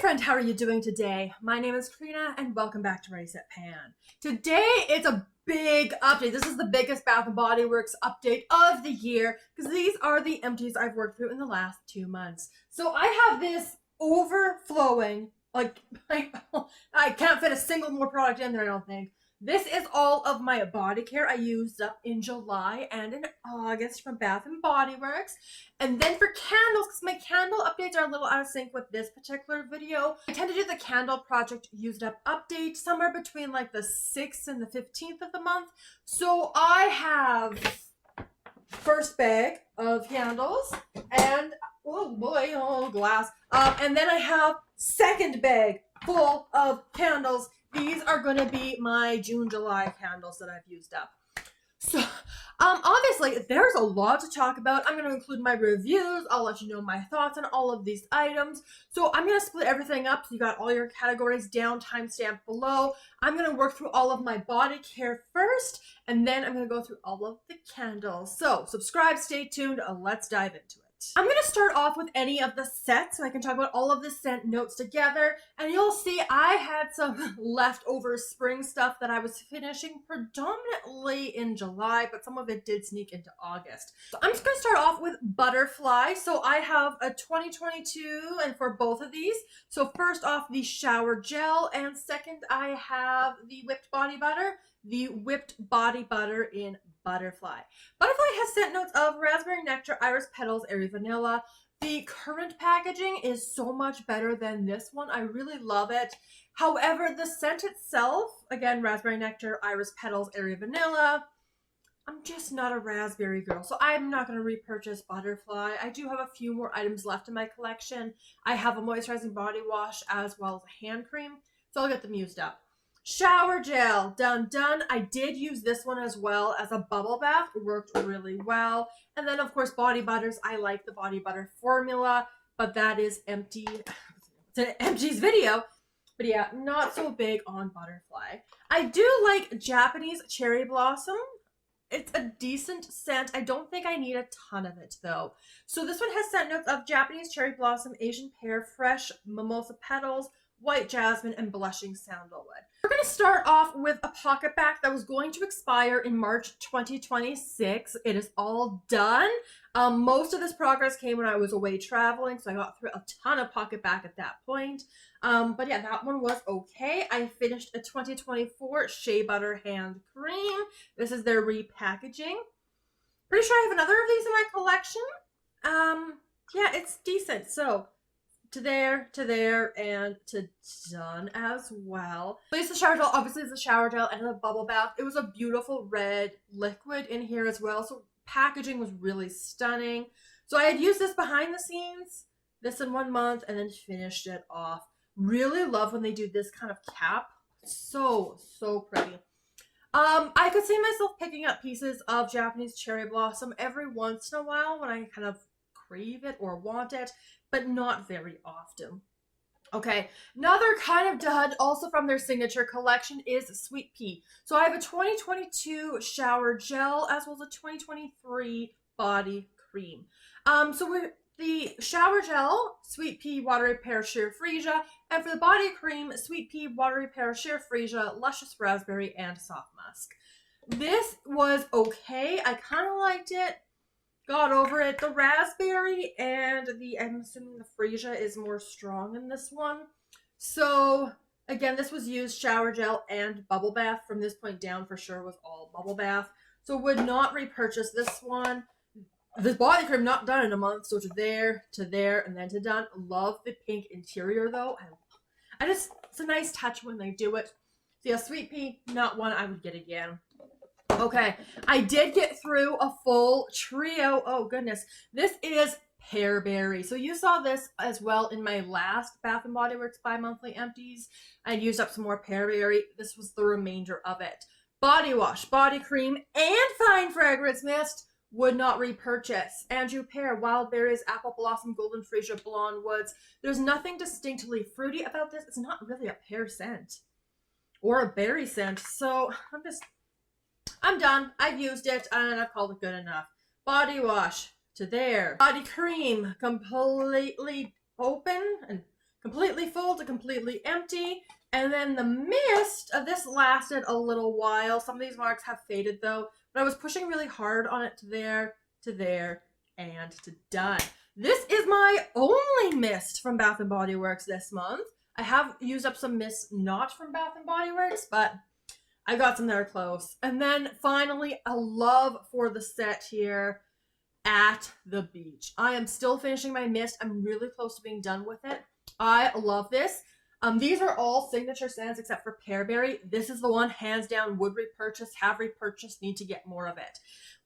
friend, how are you doing today? My name is Karina and welcome back to Ready Set Pan. Today it's a big update. This is the biggest Bath & Body Works update of the year because these are the empties I've worked through in the last 2 months. So I have this overflowing, like I can't fit a single more product in there, I don't think. This is all of my body care I used up in July and in August from Bath & Body Works. And then for candles, because my candle updates are a little out of sync with this particular video, I tend to do the candle project used up update somewhere between like the 6th and the 15th of the month. So I have first bag of candles and, oh boy, oh glass. And then I have second bag full of candles. These are going to be my June, July candles that I've used up. So, obviously, there's a lot to talk about. I'm going to include my reviews. I'll let you know my thoughts on all of these items. So, I'm going to split everything up. So, you got all your categories down, timestamp below. I'm going to work through all of my body care first, and then I'm going to go through all of the candles. So, subscribe, stay tuned. Let's dive into it. I'm going to start off with any of the sets so I can talk about all of the scent notes together. And you'll see I had some leftover spring stuff that I was finishing predominantly in July, but some of it did sneak into August. So I'm just going to start off with Butterfly. So I have a 2022 and for both of these. So first off, the shower gel, and second I have the whipped body butter. The whipped body butter in Butterfly. Butterfly has scent notes of raspberry nectar, iris petals, airy vanilla. The current packaging is so much better than this one. I really love it. However, the scent itself, again, raspberry nectar, iris petals, airy vanilla, I'm just not a raspberry girl, so I'm not going to repurchase Butterfly. I do have a few more items left in my collection. I have a moisturizing body wash as well as a hand cream, so I'll get them used up. Shower gel, done. I did use this one as well as a bubble bath. It worked really well. And then, of course, body butters. I like the body butter formula, but that is empty. It's an Empties video. But yeah, not so big on Butterfly. I do like Japanese cherry blossom. It's a decent scent. I don't think I need a ton of it, though. So this one has scent notes of Japanese cherry blossom, Asian pear, fresh mimosa petals, white jasmine, and blushing sandalwood. We're going to start off with a PocketBac that was going to expire in March 2026. It is all done. Most of this progress came when I was away traveling, so I got through a ton of PocketBac at that point. But yeah, that one was okay. I finished a 2024 Shea Butter Hand Cream. This is their repackaging. Pretty sure I have another of these in my collection. Yeah, it's decent. So to there, and to done as well. So it's the shower gel. Obviously, it's a shower gel and a bubble bath. It was a beautiful red liquid in here as well. So packaging was really stunning. So I had used this behind the scenes, this in 1 month, and then finished it off. Really love when they do this kind of cap. So pretty. I could see myself picking up pieces of Japanese cherry blossom every once in a while when I kind of crave it or want it, but not very often. Okay, another kind of dud also from their signature collection is Sweet Pea. So I have a 2022 shower gel as well as a 2023 body cream. So we're the shower gel, Sweet Pea Water Repair Sheer Freesia, and for the body cream, Sweet Pea Water Repair Sheer Freesia, Luscious Raspberry, and Soft Musk. This was okay. I kind of liked it. Got over it. The raspberry and I'm assuming the freesia is more strong in this one. So again, this was used shower gel and bubble bath. From this point down for sure was all bubble bath. So would not repurchase this one. This body cream not done in a month. So to there, and then to done. Love the pink interior though. It's a nice touch when they do it. So yeah, Sweet Pea, not one I would get again. Okay, I did get through a full trio. Oh, goodness. This is Pearberry. So you saw this as well in my last Bath & Body Works bi-monthly empties. I used up some more Pearberry. This was the remainder of it. Body wash, body cream, and fine fragrance mist. Would not repurchase. Anjou Pear, Wild Berries, Apple Blossom, Golden Freesia, Blonde Woods. There's nothing distinctly fruity about this. It's not really a pear scent or a berry scent. So I'm done. I've used it and I've called it good enough. Body wash to there. Body cream completely open and completely full to completely empty. And then the mist, this lasted a little while. Some of these marks have faded though, but I was pushing really hard on it to there, and to done. This is my only mist from Bath& Body Works this month. I have used up some mists not from Bath & Body Works, but I got some that are close. And then finally, a love for the set here, At the Beach. I am still finishing my mist. I'm really close to being done with it. I love this. These are all signature scents except for Pearberry. This is the one, hands down, would repurchase, have repurchased, need to get more of it.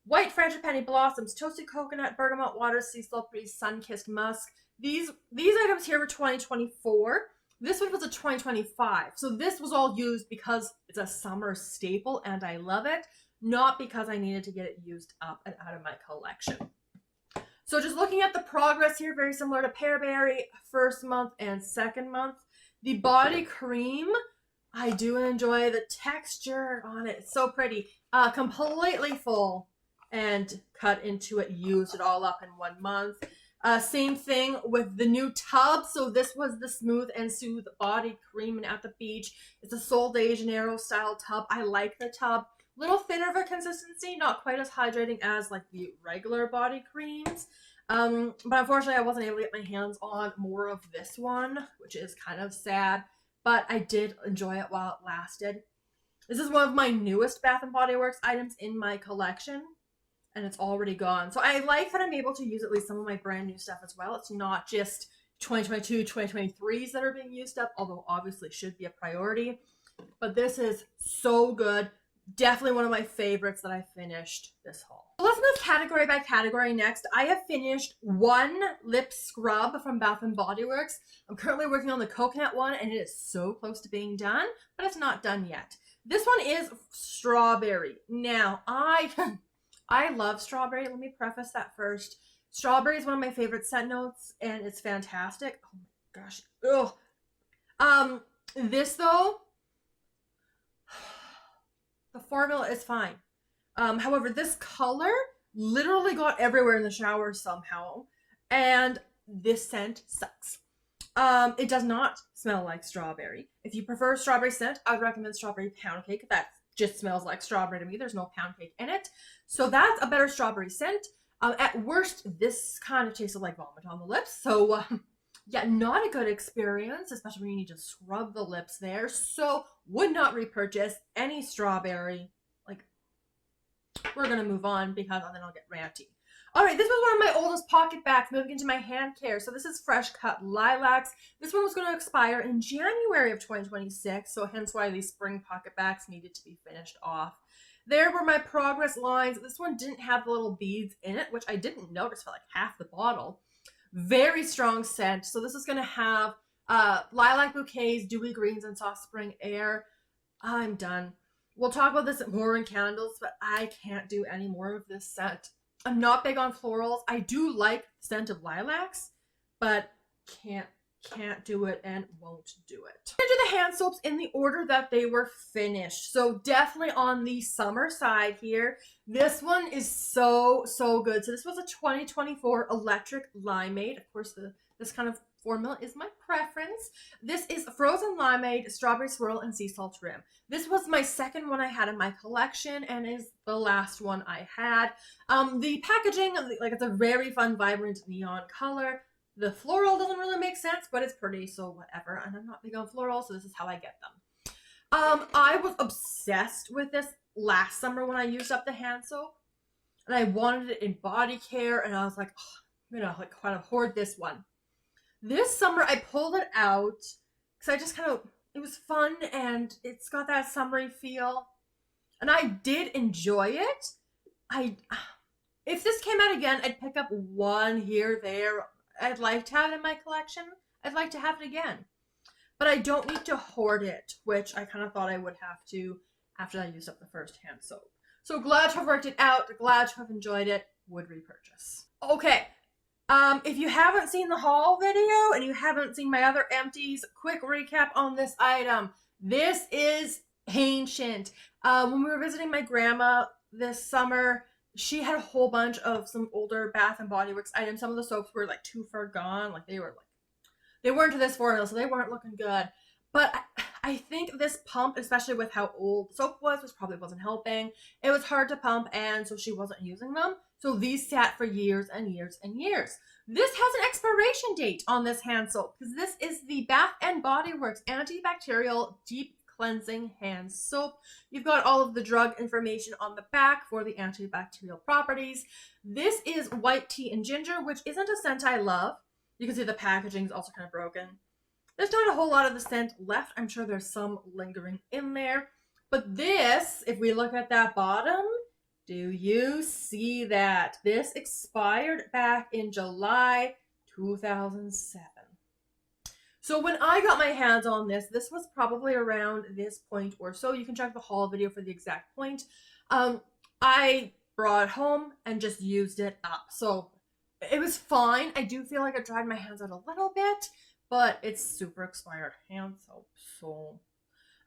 White Frangipani Blossoms, Toasted Coconut, Bergamot Water, Sea Salt Breeze, Sun-Kissed Musk. These items here were 2024. This one was a 2025. So this was all used because it's a summer staple and I love it, not because I needed to get it used up and out of my collection. So just looking at the progress here, very similar to Pearberry, first month and second month. The body cream, I do enjoy the texture on it. It's so pretty. Completely full and cut into it, used it all up in 1 month. Same thing with the new tub. So this was the Smooth and Soothe body cream and At the Beach. It's a Sol de Janeiro style tub. I like the tub. Little thinner of a consistency, not quite as hydrating as like the regular body creams. But unfortunately I wasn't able to get my hands on more of this one, which is kind of sad, but I did enjoy it while it lasted. This is one of my newest Bath & Body Works items in my collection, and it's already gone. So I like that I'm able to use at least some of my brand new stuff as well. It's not just 2022, 2023s that are being used up, although obviously should be a priority. But this is so good. Definitely one of my favorites that I finished this haul. So let's move category by category next. I have finished one lip scrub from Bath & Body Works. I'm currently working on the coconut one and it is so close to being done, but it's not done yet. This one is strawberry. Now, I love strawberry. Let me preface that first. Strawberry is one of my favorite scent notes and it's fantastic. Oh my gosh. Ugh. This though, the formula is fine. However, this color literally got everywhere in the shower somehow, and this scent sucks. It does not smell like strawberry. If you prefer strawberry scent, I would recommend strawberry pound cake. That just smells like strawberry to me. There's no pound cake in it. So that's a better strawberry scent. At worst, this kind of tasted like vomit on the lips. So yeah, not a good experience, especially when you need to scrub the lips there. So would not repurchase any strawberry. Like, we're going to move on because then I'll get ranty. All right, this was one of my oldest PocketBacs, moving into my hand care. So this is Fresh Cut Lilacs. This one was going to expire in January of 2026, so hence why these spring PocketBacs needed to be finished off. There were my progress lines. This one didn't have the little beads in it, which I didn't notice for like half the bottle. Very strong scent. So this is going to have lilac bouquets, dewy greens, and soft spring air. I'm done. We'll talk about this more in candles, but I can't do any more of this scent. I'm not big on florals. I do like the scent of lilacs, but can't do it and won't do it. I'm gonna do the hand soaps in the order that they were finished. So definitely on the summer side here. This one is so good. So this was a 2024 Electric Limeade. Of course, this kind of formula is my preference. This is Frozen Limeade, Strawberry Swirl, and Sea Salt Rim. This was my second one I had in my collection and is the last one I had. The packaging, like, it's a very fun, vibrant neon color. The floral doesn't really make sense, but it's pretty, so whatever. And I'm not big on floral, so this is how I get them. I was obsessed with this last summer when I used up the hand soap. And I wanted it in body care, and I was like, oh, I'm gonna like kind of hoard this one. This summer, I pulled it out because I just it was fun and it's got that summery feel. And I did enjoy it. If this came out again, I'd pick up one here, there. I'd like to have it in my collection. I'd like to have it again. But I don't need to hoard it, which I kind of thought I would have to after I used up the first hand soap. So glad to have worked it out. Glad to have enjoyed it. Would repurchase. Okay. If you haven't seen the haul video and you haven't seen my other empties, quick recap on this item. This is ancient. When we were visiting my grandma this summer, she had a whole bunch of some older Bath & Body Works items. Some of the soaps were like too far gone. Like they were like They weren't to this formula, so they weren't looking good. But I think this pump, especially with how old the soap was, which probably wasn't helping, it was hard to pump, and so she wasn't using them. So these sat for years and years and years. This has an expiration date on this hand soap because this is the Bath and Body Works Anti-Bacterial Deep Cleansing Hand Soap. You've got all of the drug information on the back for the antibacterial properties. This is white tea and ginger, which isn't a scent I love. You can see the packaging is also kind of broken. There's not a whole lot of the scent left. I'm sure there's some lingering in there. But this, if we look at that bottom, do you see that? This expired back in July 2007. So when I got my hands on this, this was probably around this point or so. You can check the haul video for the exact point. I brought it home and just used it up. So it was fine. I do feel like I dried my hands out a little bit, but it's super expired hand soap. So,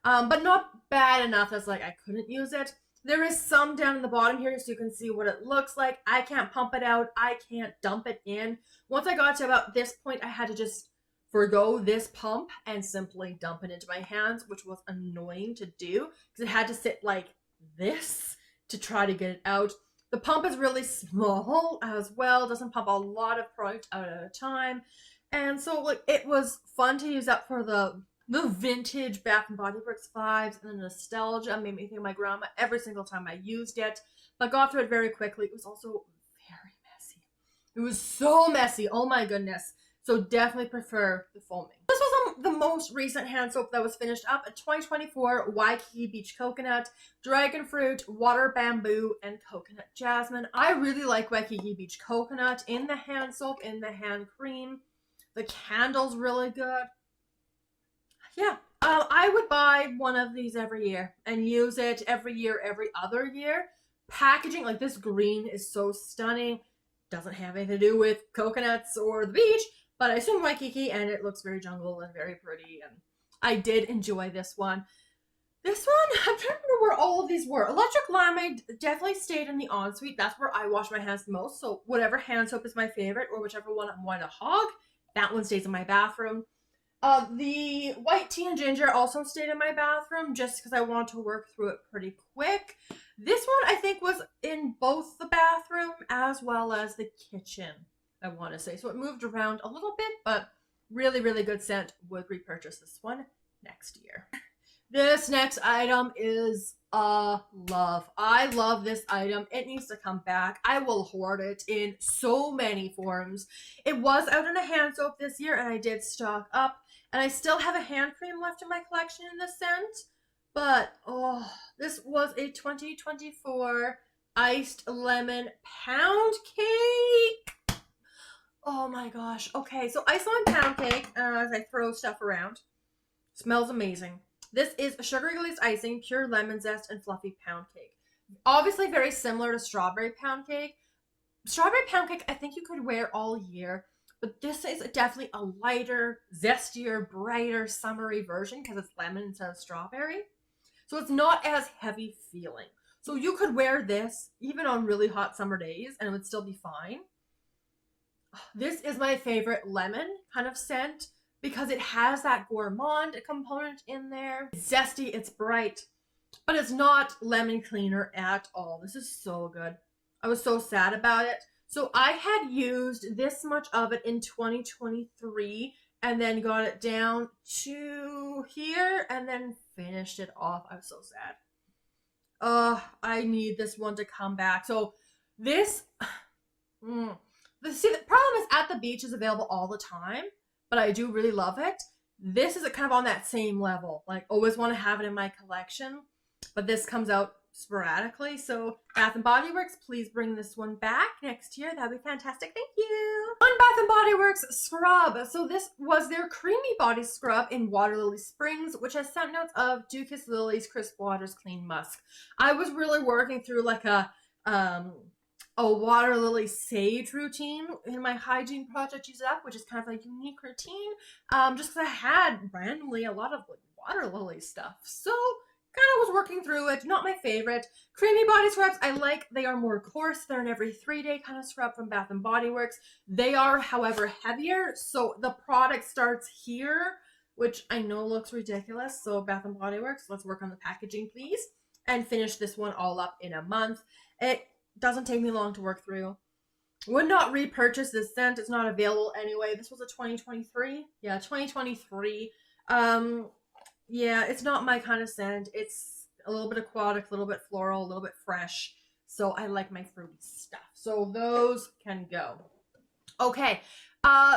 but not bad enough as like I couldn't use it. There is some down in the bottom here so you can see what it looks like. I can't pump it out. I can't dump it in. Once I got to about this point, I had to just forgo this pump and simply dump it into my hands, which was annoying to do because it had to sit like this to try to get it out. The pump is really small as well. Doesn't pump a lot of product out at a time. And so like it was fun to use up for the vintage Bath and Body Works vibes, and the nostalgia made me think of my grandma every single time I used it. But got through it very quickly. It was also very messy. It was so messy. Oh my goodness. So definitely prefer the foaming. This was the most recent hand soap that was finished up. A 2024 Waikiki Beach Coconut, Dragon Fruit, Water Bamboo, and Coconut Jasmine. I really like Waikiki Beach Coconut in the hand soap, in the hand cream. The candle's really good. Yeah, I would buy one of these every year and use it every year, every other year. Packaging, like this green is so stunning. Doesn't have anything to do with coconuts or the beach, but I assume Waikiki, and it looks very jungle and very pretty, and I did enjoy this one. This one, I'm trying to remember where all of these were. Electric Limeade definitely stayed in the ensuite. That's where I wash my hands the most, so whatever hand soap is my favorite, or whichever one I'm wanting to hog, that one stays in my bathroom. The white tea and ginger also stayed in my bathroom just because I wanted to work through it pretty quick. This one I think was in both the bathroom as well as the kitchen, I want to say. So it moved around a little bit, but really, really good scent. Would repurchase this one next year. This next item is a love. I love this item. It needs to come back. I will hoard it in so many forms. It was out in a hand soap this year, and I did stock up. And I still have a hand cream left in my collection in this scent. But, oh, this was a 2024 iced lemon pound cake. Oh my gosh. Okay, so iced lemon pound cake, as I throw stuff around, smells amazing. This is sugary glazed icing, pure lemon zest, and fluffy pound cake. Obviously very similar to strawberry pound cake. Strawberry pound cake, I think you could wear all year. But this is definitely a lighter, zestier, brighter, summery version because it's lemon instead of strawberry. So it's not as heavy feeling. So you could wear this even on really hot summer days and it would still be fine. This is my favorite lemon kind of scent because it has that gourmand component in there. It's zesty, it's bright, but it's not lemon cleaner at all. This is so good. I was so sad about it. So I had used this much of it in 2023 and then got it down to here and then finished it off. I was so sad. I need this one to come back. So this, see, the problem is at the beach is available all the time, but I do really love it. This is kind of on that same level. Like, always want to have it in my collection, but this comes out sporadically. So Bath and Body Works, please bring this one back next year. That'd be fantastic. Thank you. On Bath and Body Works scrub. So this was their creamy body scrub in Water Lily Springs, which has scent notes of Dew Kiss Lilies, Crisp Waters, Clean Musk. I was really working through like a Water Lily sage routine in my hygiene project Use It Up, which is kind of like a unique routine. Just because I had randomly a lot of like water lily stuff. So of was working through it. Not my favorite. Creamy body scrubs, I like. They are more coarse. They're an every 3-day kind of scrub from Bath& Body Works. They are, however, heavier. So the product starts here, which I know looks ridiculous. So Bath& Body Works, let's work on the packaging, please. And finish this one all up in a month. It doesn't take me long to work through. Would not repurchase this scent. It's not available anyway. This was a 2023. Yeah, 2023. Yeah, it's not my kind of scent. It's a little bit aquatic, a little bit floral, a little bit fresh. So I like my fruity stuff. So those can go. Okay.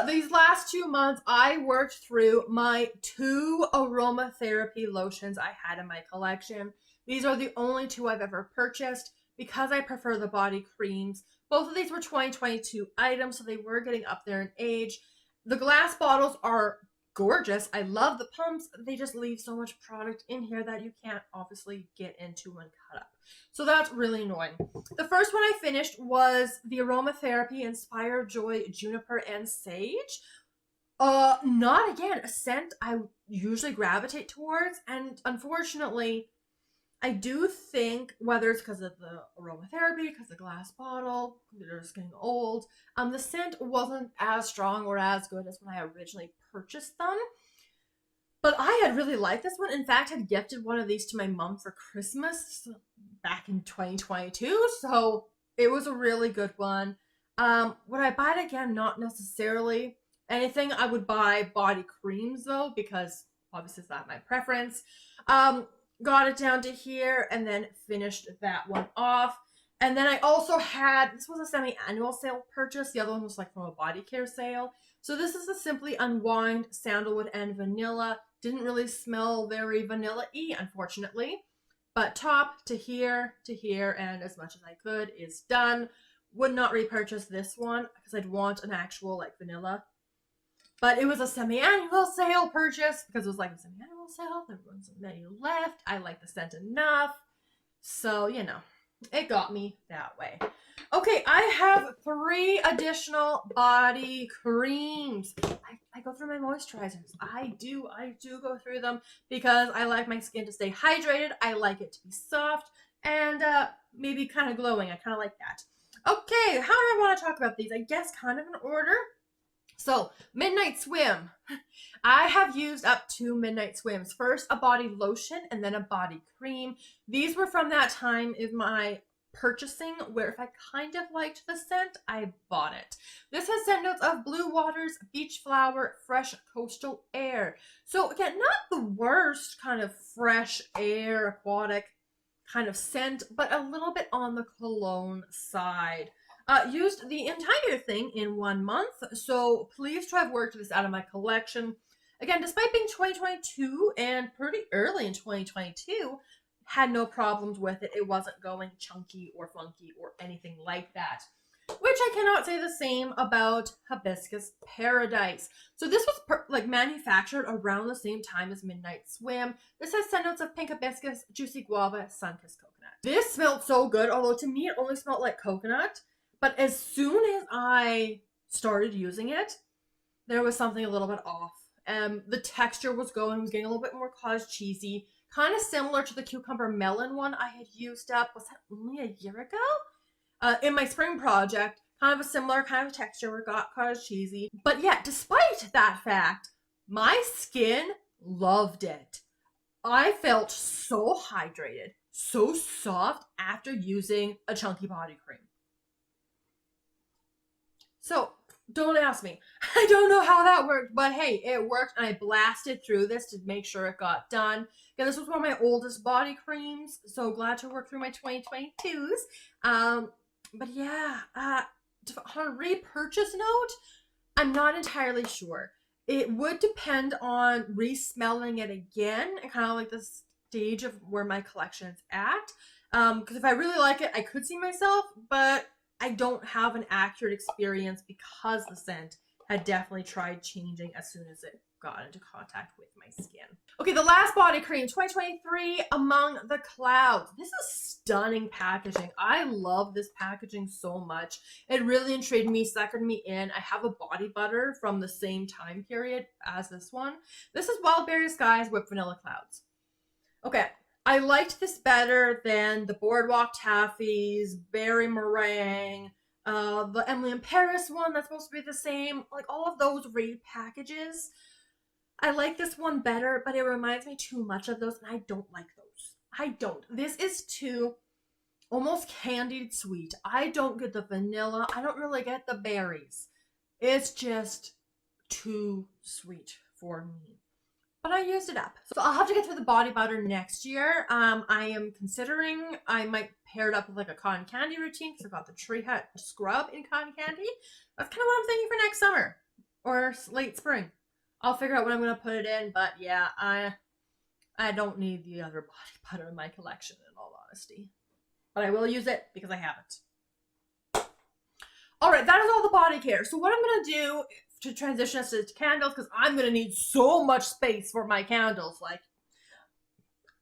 These last 2 months, I worked through my 2 aromatherapy lotions I had in my collection. These are the only 2 I've ever purchased because I prefer the body creams. Both of these were 2022 items, so they were getting up there in age. The glass bottles are gorgeous. I love the pumps. They just leave so much product in here that you can't obviously get into and cut up. So that's really annoying. The first one I finished was the Aromatherapy Inspire Joy Juniper and Sage. Not again a scent I usually gravitate towards, and unfortunately, I do think whether it's because of the aromatherapy, because the glass bottle, they're just getting old, the scent wasn't as strong or as good as when I originally purchased them. But I had really liked this one. In fact, I had gifted one of these to my mom for Christmas back in 2022, so it was a really good one. Would I buy it again? Not necessarily. Anything I would buy body creams though, because obviously it's not my preference. Got it down to here and then finished that one off. And then I also had, this was a semi-annual sale purchase. The other one was like from a body care sale. So this is a Simply Unwind Sandalwood and Vanilla. Didn't really smell very vanilla-y, unfortunately. But top to here, and as much as I could is done. Would not repurchase this one because I'd want an actual like vanilla. But it was a semi-annual sale purchase because it was like a semi-annual sale. There wasn't many left. I like the scent enough. So, you know, it got me that way. Okay, I have 3 additional body creams. I go through my moisturizers. I do go through them because I like my skin to stay hydrated. I like it to be soft and maybe kind of glowing. I kind of like that. Okay, how do I want to talk about these? I guess kind of in order. So, Midnight Swim. I have used up 2 Midnight Swims. First, a body lotion and then a body cream. These were from that time in my purchasing where if I kind of liked the scent, I bought it. This has scent notes of blue waters, beach flower, fresh coastal air. So, again, not the worst kind of fresh air, aquatic kind of scent, but a little bit on the cologne side. Used the entire thing in 1 month, so pleased to have worked this out of my collection. Again, despite being 2022 and pretty early in 2022, had no problems with it. It wasn't going chunky or funky or anything like that. Which I cannot say the same about Hibiscus Paradise. So this was manufactured around the same time as Midnight Swim. This has scent notes of pink hibiscus, juicy guava, sun-kissed coconut. This smelled so good, although to me it only smelled like coconut. But as soon as I started using it, there was something a little bit off. The texture was getting a little bit more cottage cheesy, kind of similar to the cucumber melon one I had used up. Was that only a year ago? In my spring project, kind of a similar kind of texture. We got cottage cheesy. But yeah, despite that fact, my skin loved it. I felt so hydrated, so soft after using a chunky body cream. So, don't ask me. I don't know how that worked, but hey, it worked, and I blasted through this to make sure it got done. Again, this was one of my oldest body creams, so glad to work through my 2022s. But yeah, on a repurchase note, I'm not entirely sure. It would depend on re-smelling it again, and kind of like the stage of where my collection is at. Because if I really like it, I could see myself, but I don't have an accurate experience because the scent had definitely tried changing as soon as it got into contact with my skin. Okay, the last body cream, 2023, Among the Clouds. This is stunning packaging. I love this packaging so much. It really intrigued me, suckered me in. I have a body butter from the same time period as this one. This is Wild Berry Skies Whipped Vanilla Clouds. Okay, I liked this better than the Boardwalk Taffies, Berry Meringue, the Emily in Paris one that's supposed to be the same. Like all of those repackages. I like this one better, but it reminds me too much of those, and I don't like those. I don't. This is too almost candied sweet. I don't get the vanilla. I don't really get the berries. It's just too sweet for me. But I used it up. So I'll have to get through the body butter next year. I am considering I might pair it up with like a cotton candy routine because I've got the Tree Hut scrub in cotton candy. That's kind of what I'm thinking for next summer or late spring. I'll figure out what I'm going to put it in, but yeah, I don't need the other body butter in my collection in all honesty. But I will use it because I have it. Alright, that is all the body care. So what I'm going to do to transition us to candles, because I'm going to need so much space for my candles. Like,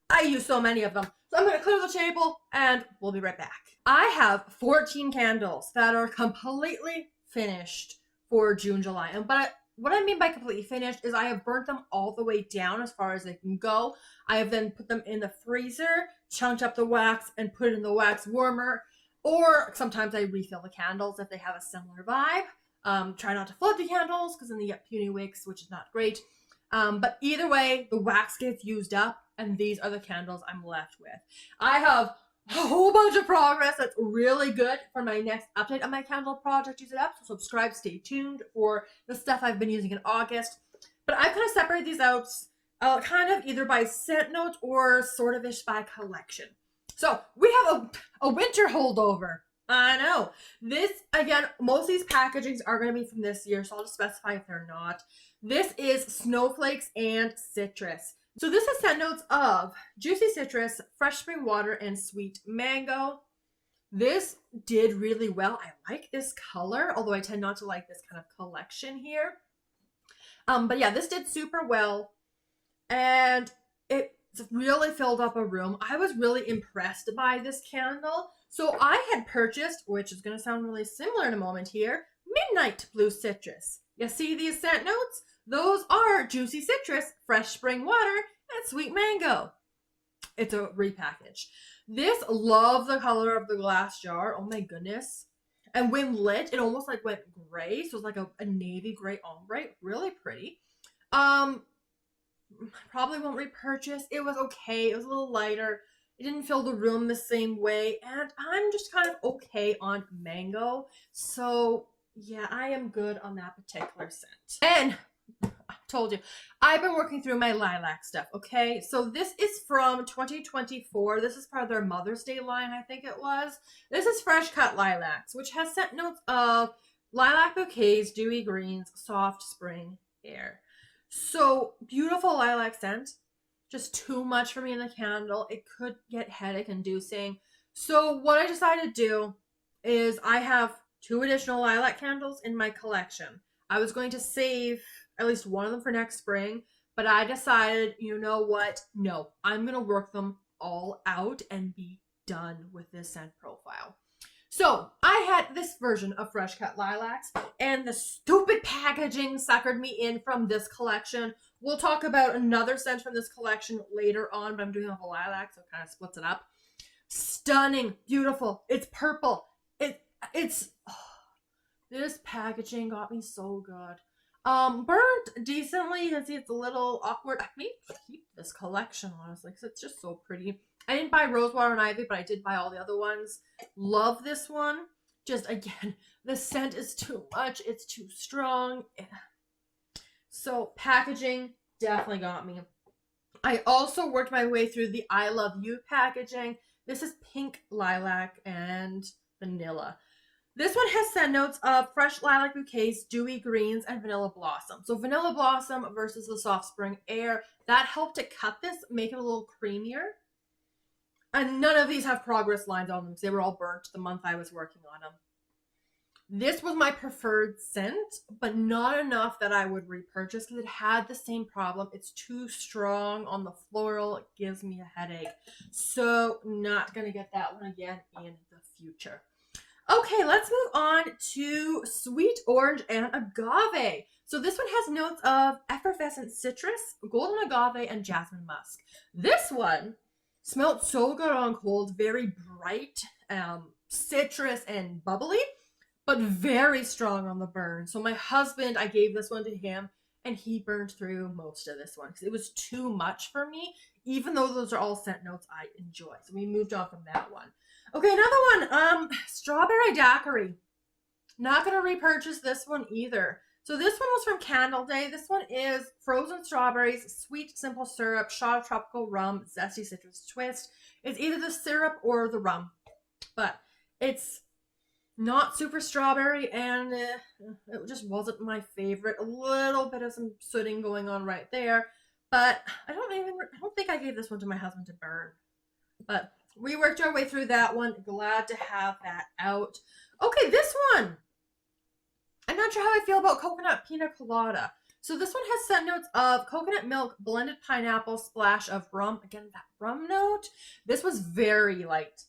I use so many of them. So I'm going to clear the table and we'll be right back. I have 14 candles that are completely finished for June, July. But what I mean by completely finished is I have burnt them all the way down as far as they can go. I have then put them in the freezer, chunked up the wax, and put it in the wax warmer. Or sometimes I refill the candles if they have a similar vibe. Try not to flood the candles because then you get puny wicks, which is not great. But either way, the wax gets used up, and these are the candles I'm left with. I have a whole bunch of progress that's really good for my next update on my candle project. Use it up, so subscribe, stay tuned for the stuff I've been using in August. But I kind of separate these out kind of either by scent note or sort of-ish by collection. So we have a winter holdover. I know. This, again, most of these packagings are going to be from this year, so I'll just specify if they're not. This is Snowflakes and Citrus. So this has scent notes of juicy citrus, fresh spring water, and sweet mango. This did really well. I like this color, although I tend not to like this kind of collection here. But yeah, this did super well, and it really filled up a room. I was really impressed by this candle. So I had purchased, which is going to sound really similar in a moment here, Midnight Blue Citrus. You see these scent notes? Those are juicy citrus, fresh spring water, and sweet mango. It's a repackage. This, love the color of the glass jar. Oh my goodness. And when lit, it almost like went gray. So it's like a navy gray ombre. Really pretty. Probably won't repurchase. It was okay. It was a little lighter. It didn't fill the room the same way. And I'm just kind of okay on mango. So yeah, I am good on that particular scent. And I told you, I've been working through my lilac stuff, okay? So this is from 2024. This is part of their Mother's Day line, I think it was. This is Fresh Cut Lilacs, which has scent notes of lilac bouquets, dewy greens, soft spring air. So beautiful lilac scent. Just too much for me in the candle. It could get headache inducing. So what I decided to do is I have 2 additional lilac candles in my collection. I was going to save at least one of them for next spring, but I decided, you know what? No, I'm going to work them all out and be done with this scent profile. So I had this version of Fresh Cut Lilacs, and the stupid packaging suckered me in from this collection. We'll talk about another scent from this collection later on, but I'm doing all the lilac, so it kind of splits it up. Stunning, beautiful. It's purple. This packaging got me so good. Burnt decently. You can see it's a little awkward. I may keep this collection, honestly, because it's just so pretty. I didn't buy Rosewater and Ivy, but I did buy all the other ones. Love this one. Just, again, the scent is too much. It's too strong. So, packaging definitely got me. I also worked my way through the I Love You packaging. This is pink lilac and vanilla. This one has scent notes of fresh lilac bouquets, dewy greens, and vanilla blossom. So vanilla blossom versus the soft spring air. That helped to cut this, make it a little creamier. And none of these have progress lines on them because they were all burnt the month I was working on them. This was my preferred scent, but not enough that I would repurchase because it had the same problem. It's too strong on the floral. It gives me a headache. So not going to get that one again in the future. Okay, let's move on to Sweet Orange and Agave. So this one has notes of effervescent citrus, golden agave, and jasmine musk. This one Smelled so good on cold, very bright, citrus and bubbly, but very strong on the burn. So my husband, I gave this one to him, and he burned through most of this one because it was too much for me, even though those are all scent notes I enjoy. So we moved on from that one. Okay, another one, strawberry daiquiri. Not gonna repurchase this one either. So this one was from Candle Day. This one is frozen strawberries, sweet simple syrup, shot of tropical rum, zesty citrus twist. It's either the syrup or the rum, but it's not super strawberry, and it just wasn't my favorite. A little bit of some sooting going on right there, but I don't think I gave this one to my husband to burn. But we worked our way through that one. Glad to have that out. Okay, this one. I'm not sure how I feel about coconut pina colada. So this one has scent notes of coconut milk, blended pineapple, splash of rum. Again, that rum note. This was very light.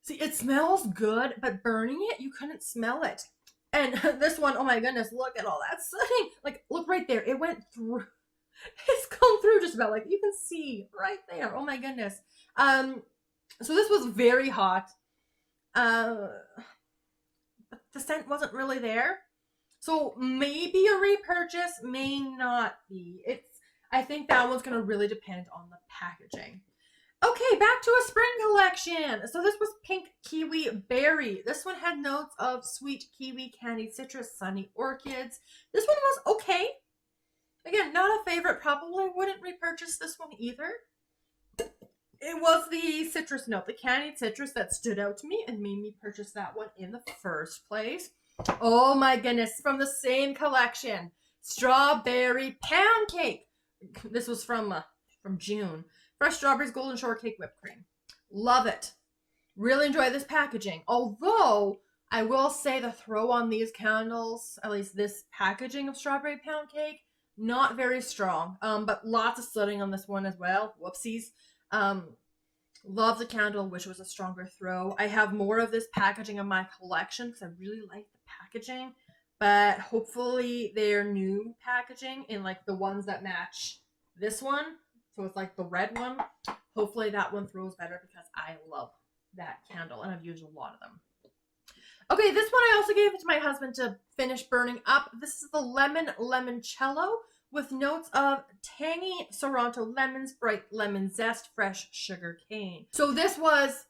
See, it smells good, but burning it, you couldn't smell it. And this one, oh my goodness, look at all that sooting. Like, look right there. It went through. It's come through just about, like, you can see right there. Oh my goodness. So this was very hot. But the scent wasn't really there. So maybe a repurchase, may not be. I think that one's going to really depend on the packaging. Okay, back to a spring collection. So this was pink kiwi berry. This one had notes of sweet kiwi, candied citrus, sunny orchids. This one was okay. Again, not a favorite. Probably wouldn't repurchase this one either. It was the citrus note, the candied citrus, that stood out to me and made me purchase that one in the first place. Oh my goodness, from the same collection, strawberry pound cake. This was from June. Fresh strawberries, golden shortcake, whipped cream. Love it. Really enjoy this packaging. Although, I will say the throw on these candles, at least this packaging of strawberry pound cake, not very strong. But lots of sooting on this one as well. Whoopsies. Love the candle, which was a stronger throw. I have more of this packaging in my collection because I really like the packaging. But hopefully their new packaging in like the ones that match this one. So it's like the red one. Hopefully that one throws better because I love that candle and I've used a lot of them. Okay, this one I also gave it to my husband to finish burning up. This is the Lemon Limoncello with notes of tangy Sorrento lemons, bright lemon zest, fresh sugar cane. So this was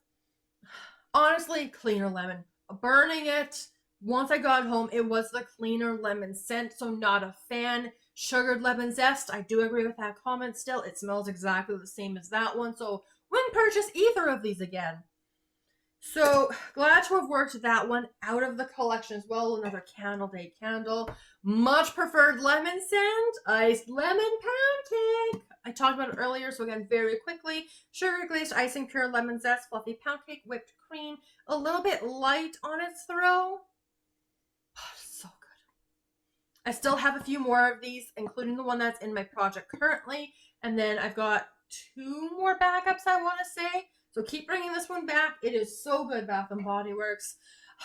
honestly cleaner lemon. Burning it, once I got home, it was the cleaner lemon scent, so not a fan. Sugared lemon zest, I do agree with that comment still. It smells exactly the same as that one, so wouldn't purchase either of these again. So glad to have worked that one out of the collection as well. Another Candle Day candle. Much preferred lemon scent, iced lemon pound cake. I talked about it earlier, so again, very quickly. Sugar glazed icing, pure lemon zest, fluffy pound cake, whipped cream. A little bit light on its throw. Oh, so good. I still have a few more of these, including the one that's in my project currently. And then I've got 2 more backups I want to say. So keep bringing this one back. It is so good, Bath and Body Works.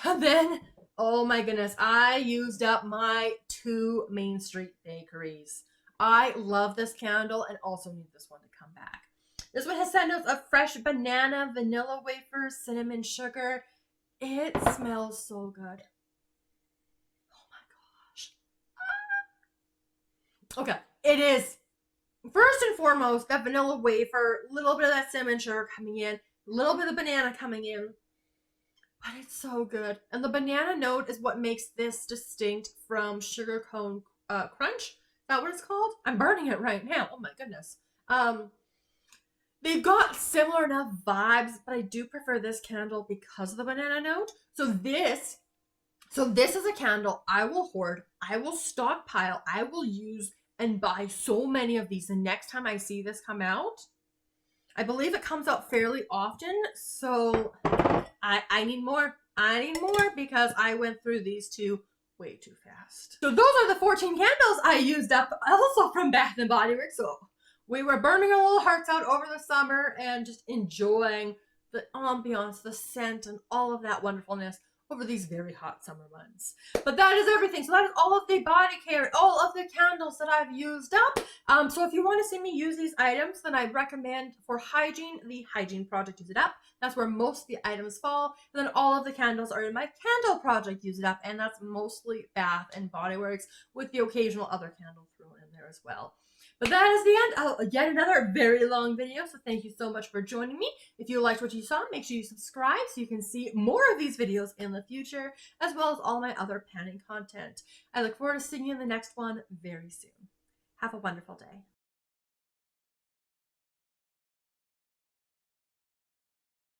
And then, oh my goodness, I used up my 2 Main Street bakeries. I love this candle and also need this one to come back. This one has scent notes of fresh banana, vanilla wafers, cinnamon sugar. It smells so good. Oh my gosh. Okay, it is. First and foremost, that vanilla wafer, a little bit of that cinnamon sugar coming in, a little bit of banana coming in, but it's so good. And the banana note is what makes this distinct from sugar cone crunch. Is that what it's called? I'm burning it right now. Oh my goodness. They've got similar enough vibes, but I do prefer this candle because of the banana note. So this is a candle I will hoard, I will stockpile, I will use and buy so many of these the next time I see this come out. I believe it comes out fairly often, so I need more. I need more because I went through these 2 way too fast. So those are the 14 candles I used up also from Bath and Body Works. So we were burning our little hearts out over the summer and just enjoying the ambiance, the scent, and all of that wonderfulness over these very hot summer months. But that is everything. So that is all of the body care, all of the candles that I've used up. So if you want to see me use these items, then I recommend for hygiene, the Hygiene Project Use It Up. That's where most of the items fall. And then all of the candles are in my Candle Project Use It Up, and that's mostly Bath and Body Works with the occasional other candle thrown in there as well. But that is the end. Yet another very long video, so thank you so much for joining me. If you liked what you saw, make sure you subscribe so you can see more of these videos in the future, as well as all my other panning content. I look forward to seeing you in the next one very soon. Have a wonderful day.